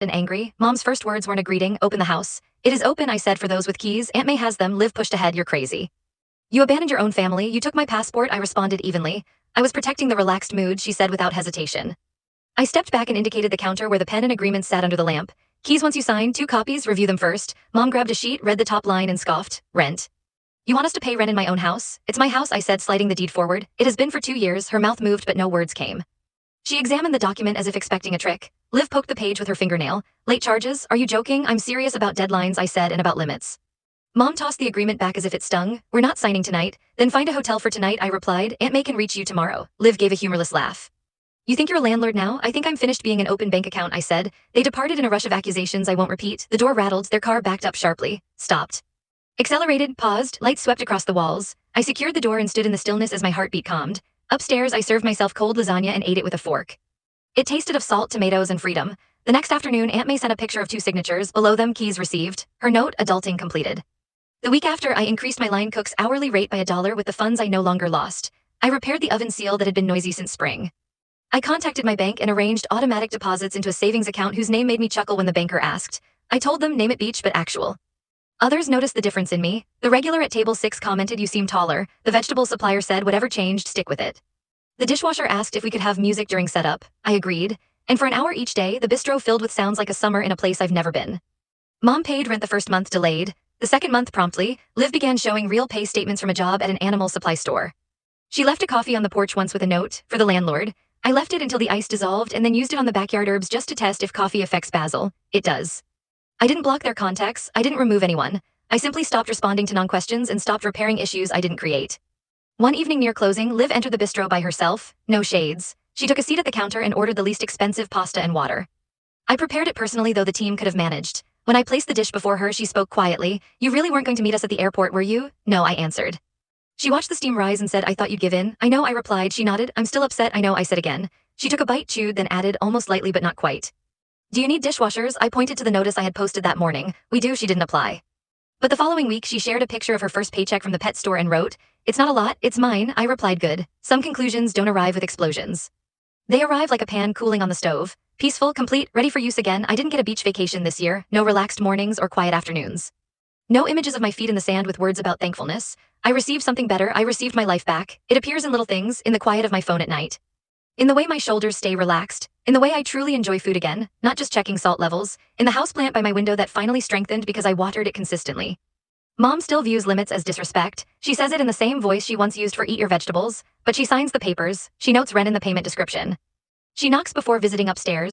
and angry. Mom's first words weren't a greeting. Open the house. It is open, I said, for those with keys. Aunt May has them. Liv pushed ahead. You're crazy. You abandoned your own family. You took my passport, I responded evenly. I was protecting the relaxed mood, she said without hesitation. I stepped back and indicated the counter where the pen and agreements sat under the lamp. Keys once you sign, 2 copies, review them first. Mom grabbed a sheet, read the top line and scoffed. Rent. You want us to pay rent in my own house? It's my house, I said, sliding the deed forward. It has been for 2 years. Her mouth moved but no words came. She examined the document as if expecting a trick. Liv poked the page with her fingernail. Late charges? Are you joking? I'm serious about deadlines, I said, and about limits. Mom tossed the agreement back as if it stung. We're not signing tonight. Then find a hotel for tonight, I replied. Aunt May can reach you tomorrow. Liv gave a humorless laugh. You think you're a landlord now? I think I'm finished being an open bank account, I said. They departed in a rush of accusations I won't repeat. The door rattled, their car backed up sharply. Stopped. Accelerated, paused, lights swept across the walls. I secured the door and stood in the stillness as my heartbeat calmed. Upstairs, I served myself cold lasagna and ate it with a fork. It tasted of salt, tomatoes, and freedom. The next afternoon, Aunt May sent a picture of 2 signatures, below them keys received. Her note, adulting completed. The week after, I increased my line cook's hourly rate by $1 with the funds I no longer lost. I repaired the oven seal that had been noisy since spring. I contacted my bank and arranged automatic deposits into a savings account whose name made me chuckle when the banker asked. I told them, name it Beach but actual. Others noticed the difference in me. The regular at table 6 commented, you seem taller. The vegetable supplier said, whatever changed, stick with it. The dishwasher asked if we could have music during setup. I agreed. And for an hour each day, the bistro filled with sounds like a summer in a place I've never been. Mom paid rent the first month delayed. The second month promptly. Liv began showing real pay statements from a job at an animal supply store. She left a coffee on the porch once with a note, for the landlord. I left it until the ice dissolved and then used it on the backyard herbs just to test if coffee affects basil. It does. I didn't block their contacts, I didn't remove anyone. I simply stopped responding to non-questions and stopped repairing issues I didn't create. One evening near closing, Liv entered the bistro by herself, no shades. She took a seat at the counter and ordered the least expensive pasta and water. I prepared it personally, though the team could have managed. When I placed the dish before her, she spoke quietly. You really weren't going to meet us at the airport, were you? No, I answered. She watched the steam rise and said, I thought you'd give in. I know, I replied. She nodded. I'm still upset, I know, I said again. She took a bite, chewed, then added, almost lightly but not quite. Do you need dishwashers? I pointed to the notice I had posted that morning. We do, she didn't apply. But the following week, she shared a picture of her first paycheck from the pet store and wrote, it's not a lot, it's mine, I replied good. Some conclusions don't arrive with explosions. They arrive like a pan cooling on the stove. Peaceful, complete, ready for use again. I didn't get a beach vacation this year, no relaxed mornings or quiet afternoons. No images of my feet in the sand with words about thankfulness. I received something better, I received my life back. It appears in little things, in the quiet of my phone at night. In the way my shoulders stay relaxed. In the way I truly enjoy food again, not just checking salt levels. In the houseplant by my window that finally strengthened because I watered it consistently. Mom still views limits as disrespect. She says it in the same voice she once used for eat your vegetables, but she signs the papers. She notes rent in the payment description. She knocks before visiting upstairs.